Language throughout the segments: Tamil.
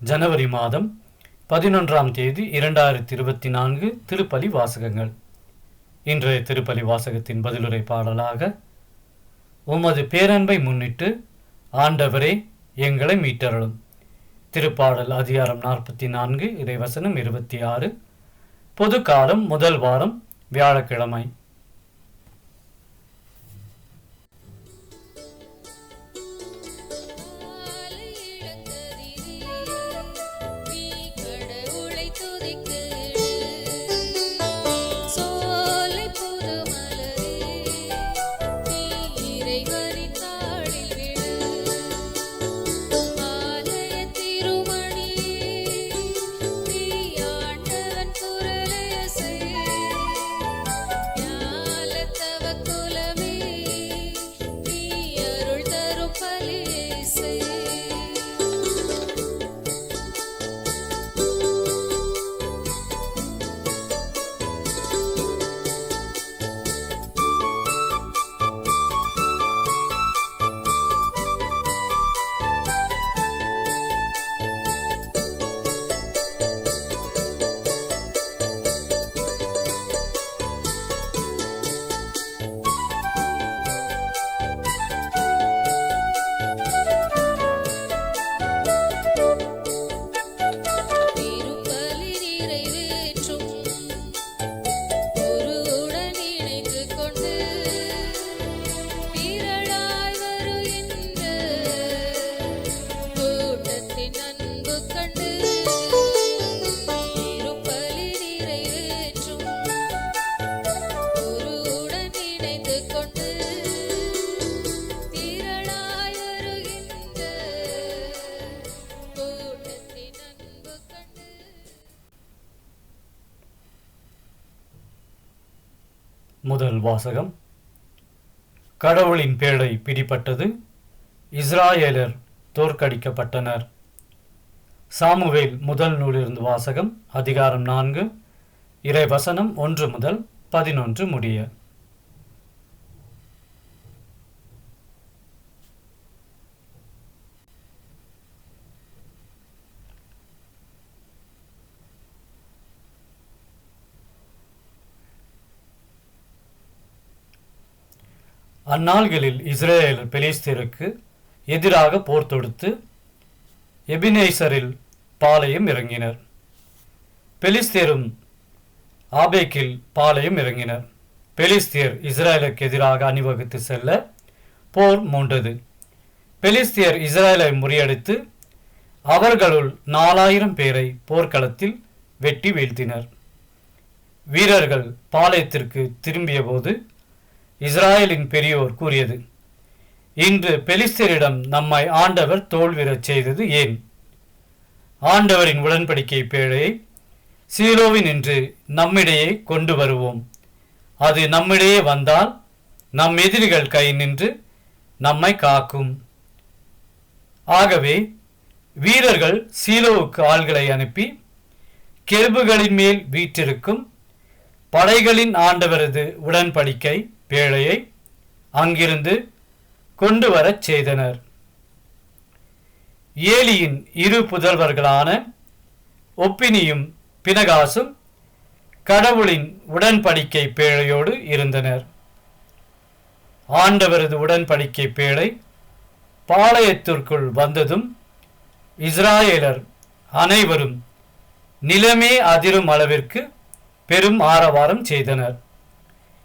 ஜனவரி மாதம் 11ஆம் தேதி 2024 திருப்பலி வாசகங்கள். இன்றைய திருப்பலி வாசகத்தின் பதிலுரை பாடலாக, உமது பேரன்பை முன்னிட்டு ஆண்டவரே எங்களை மீட்டருளும். திருப்பாடல் அதிகாரம் 44, இறைவசனம் 26. பொது காலம் முதல் வாரம், வியாழக்கிழமை. முதல் வாசகம். கடவுளின் பேழை பிடிபட்டது, இஸ்ராயேலர் தோற்கடிக்கப்பட்டனர். சாமுவேல் முதல் நூலிலிருந்து வாசகம். அதிகாரம் 4, இறைவசனம் 1 முதல் 11 முடிய. அந்நாள்களில் இஸ்ரேலர் பெலிஸ்தருக்கு எதிராக போர் தொடுத்து எபினேசரில் பாளையம் இறங்கினர். பெலிஸ்தேரும் ஆபேக்கில் பாளையம் இறங்கினர். பெலிஸ்தியர் இஸ்ரேலுக்கு எதிராக அணிவகுத்து செல்ல போர் மூண்டது. பெலிஸ்தியர் இஸ்ரேலை முறியடித்து அவர்களுள் 4000 பேரை போர்க்களத்தில் வெட்டி வீழ்த்தினர். வீரர்கள் பாளையத்திற்கு திரும்பிய போது இஸ்ராயலின் பெரியோர் கூறியது, இன்று பெலிஸ்தரிடம் நம்மை ஆண்டவர் தோல்விரச் செய்தது ஏன்? ஆண்டவரின் உடன்படிக்கை பேழையை சீலோவினின்று நம்மிடையே கொண்டு வருவோம். அது நம்மிடையே வந்தால் நம் எதிரிகள் கை நின்று நம்மை காக்கும். ஆகவே வீரர்கள் சீலோவுக்கு ஆள்களை அனுப்பி கெருபுகளின் மேல் வீற்றிருக்கும் படைகளின் ஆண்டவரது உடன்படிக்கை பேழையை அங்கிருந்து கொண்டு வரச் செய்தனர். ஏலியின் 2 புதல்வர்களான ஒப்பினியும் பினகாசும் கடவுளின் உடன்படிக்கை பேழையோடு இருந்தனர். ஆண்டவரது உடன்படிக்கை பேழை பாளையத்திற்குள் வந்ததும் இஸ்ராயேலர் அனைவரும் நிலமே அதிரும் அளவிற்கு பெரும் ஆரவாரம் செய்தனர்.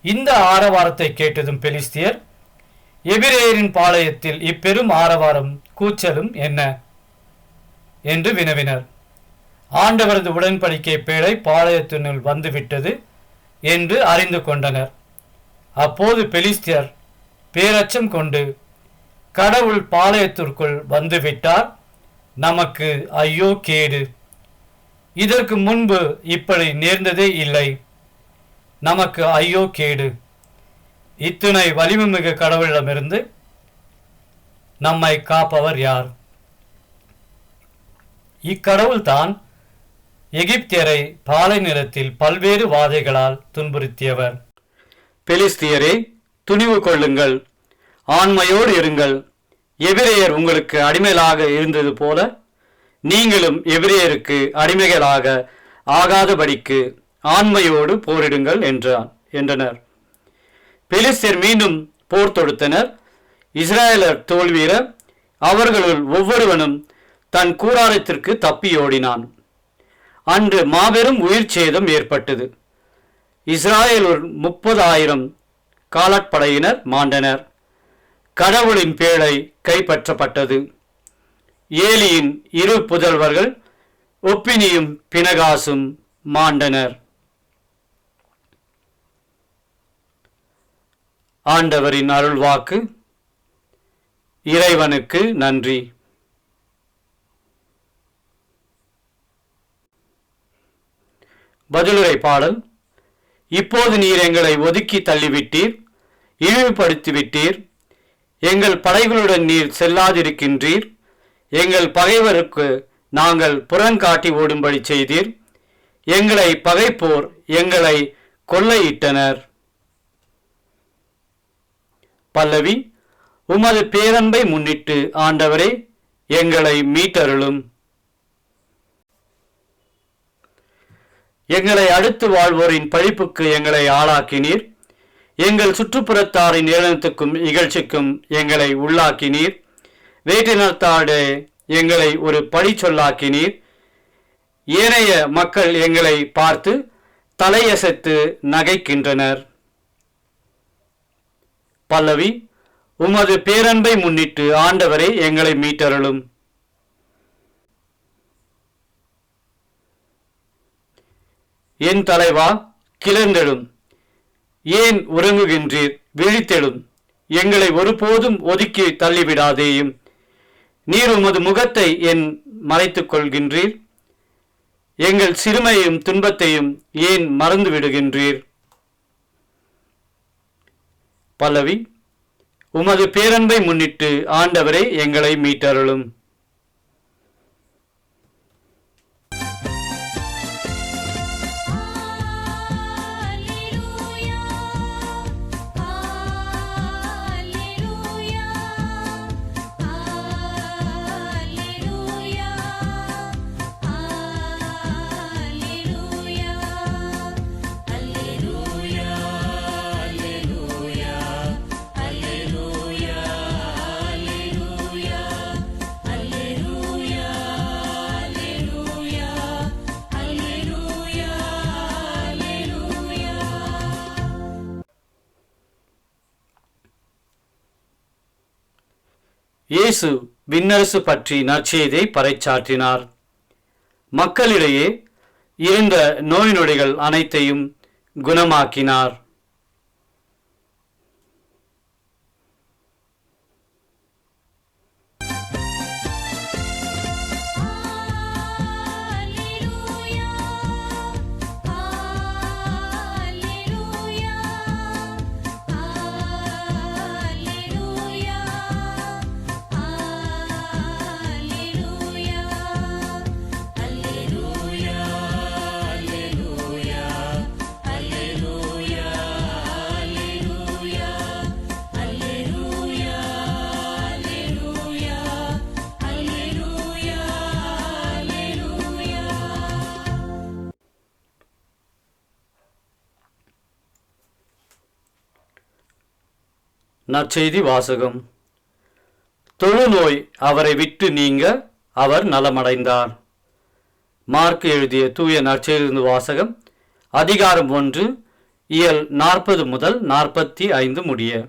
இந்த ஆரவாரத்தை கேட்டதும் பெலிஸ்தியர், எபிரேயரின் பாளையத்தில் இப்பெரும் ஆரவாரம் கூச்சலும் என்ன என்று வினவினர். ஆண்டவரது உடன்படிக்கை பேழை பாளையத்தினுள் வந்துவிட்டது என்று அறிந்து கொண்டனர். அப்போது பெலிஸ்தியர் பேரச்சம் கொண்டு, கடவுள் பாளையத்திற்குள் வந்துவிட்டார், நமக்கு ஐயோ கேடு, இதற்கு முன்பு இப்படி நேர்ந்ததே இல்லை, நமக்கு ஐயோ கேடு, இத்துணை வலிமைமிகு கடவுளிடமிருந்து நம்மை காப்பவர் யார்? இக்கடவுள்தான் எகிப்தியரை பாலை நிலத்தில் பல்வேறு வாதைகளால் துன்புறுத்தியவர். பெலிஸ்தியரே, துணிவு கொள்ளுங்கள், ஆண்மையோடு இருங்கள். எபிரேயர் உங்களுக்கு அடிமைகளாக இருந்தது போல நீங்களும் எபிரேயருக்கு அடிமைகளாக ஆகாதபடிக்கு ஆண்மையோடு போரிடுங்கள் என்றனர். பெலிஸ்தர் மீண்டும் போர் தொடுத்தனர். இஸ்ரேலர் தோல்வியற அவர்களுள் ஒவ்வொருவனும் தன் கூடாரத்திற்கு தப்பியோடினான். அன்று மாபெரும் உயிர் சேதம் ஏற்பட்டது. இஸ்ராயேலூர் 30,000 காலாட்படையினர் மாண்டனர். கடவுளின் பேழை கைப்பற்றப்பட்டது. ஏலியின் 2 புதல்வர்கள் ஒப்பினியும் பினகாசும் மாண்டனர். ஆண்டவரின் அருள்வாக்கு. இறைவனுக்கு நன்றி. பதிலுரை பாடல். இப்போது நீர் எங்களை ஒதுக்கி தள்ளிவிட்டீர், இழிவுபடுத்திவிட்டீர். எங்கள் படைகளுடன் நீர் செல்லாதிருக்கின்றீர். எங்கள் பகைவருக்கு நாங்கள் புறங்காட்டி ஓடும்படி செய்தீர். எங்களை பகைப்போர் எங்களை கொள்ளையிட்டனர். பல்லவி. உமது பேரன்பை முன்னிட்டு ஆண்டவரே எங்களை மீட்டருளும். எங்களை அடுத்து வாழ்வோரின் பழிப்புக்கு எங்களை ஆளாக்கினீர். எங்கள் சுற்றுப்புறத்தாரின் ஏளனத்துக்கும் இகழ்ச்சிக்கும் எங்களை உள்ளாக்கினீர். வேற்றினத்தாடே எங்களை ஒரு பழி சொல்லாக்கினீர். ஏனைய மக்கள் எங்களை பார்த்து தலையசைத்து நகைக்கின்றனர். பல்லவி. உமது பேரன்பை முன்னிட்டு ஆண்டவரே எங்களை மீட்டருளும். என் தலைவா, கிளர்ந்தெழும். ஏன் உறங்குகின்றீர்? விழித்தெழும். எங்களை ஒருபோதும் ஒதுக்கி தள்ளிவிடாதேயும். நீர் உமது முகத்தை என் மறைத்துக் கொள்கின்றீர். எங்கள் சிறுமையையும் துன்பத்தையும் ஏன் மறந்து விடுகின்றீர்? பல்லவி. உமது பேரன்பை முன்னிட்டு ஆண்டவரே எங்களை மீட்டருளும். இயேசு விண்ணரசு பற்றி நற்செய்தியை பறைசாற்றினார். மக்களிடையே இருந்த நோய் நொடிகள் அனைத்தையும் குணமாக்கினார். நற்செய்தி வாசகம். தொழுநோய் அவரை விட்டு நீங்க அவர் நலமடைந்தார். மார்க் எழுதிய தூய நற்செய்தி வாசகம், அதிகாரம் 1, இயல் 40 முதல் 45 முடிய.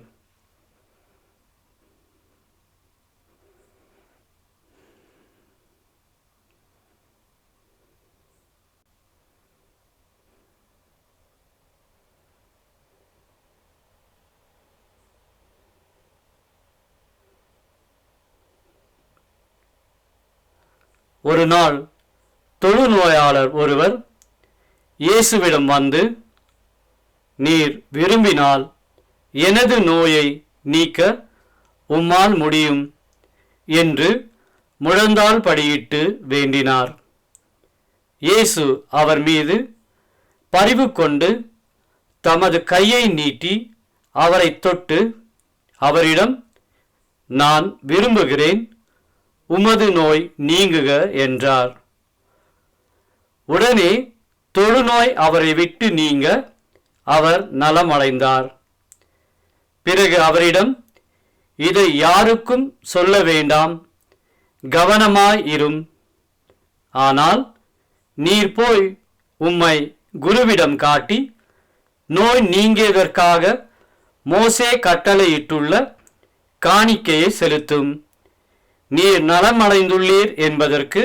ஒரு நாள் தொழுநோயாளர் ஒருவர் இயேசுவிடம் வந்து, நீர் விரும்பினால் எனது நோயை நீக்க உம்மால் முடியும் என்று முழந்தாள் படியிட்டு வேண்டினார். இயேசு அவர் மீது பரிவு கொண்டு தமது கையை நீட்டி அவரை தொட்டு அவரிடம், நான் விரும்புகிறேன், உமது நோய் நீங்குக என்றார். உடனே தொழுநோய் அவரை விட்டு நீங்க அவர் நலமடைந்தார். பிறகு அவரிடம், இதை யாருக்கும் சொல்ல வேண்டாம், கவனமாய் இரும். ஆனால் நீர் போய் உம்மை குருவிடம் காட்டி நோய் நீங்கியதற்காக மோசே கட்டளையிட்டுள்ள காணிக்கையை செலுத்தும். நீர் நலமடைந்துள்ளீர் என்பதற்கு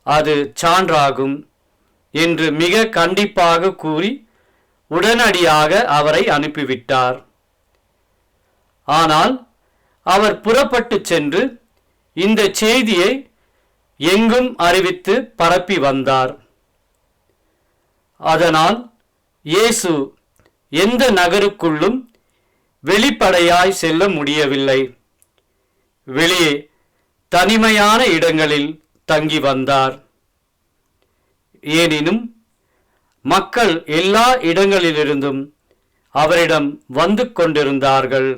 அது சான்றாகும் என்று மிக கண்டிப்பாக கூறி உடனடியாக அவரை அனுப்பிவிட்டார். ஆனால் அவர் புறப்பட்டு சென்று இந்த செய்தியை எங்கும் அறிவித்து பரப்பி வந்தார். அதனால் இயேசு எந்த நகருக்குள்ளும் வெளிப்படையாய் செல்ல முடியவில்லை. வெளியே தனிமையான இடங்களில் தங்கி வந்தார். எனினும் மக்கள் எல்லா இடங்களிலிருந்தும் அவரிடம் வந்து கொண்டிருந்தார்கள்.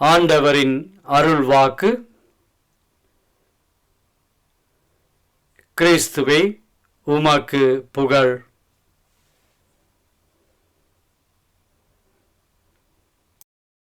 ஆண்டவரின் அருள்வாக்கு. கிறிஸ்துவே உமக்கு புகழ்.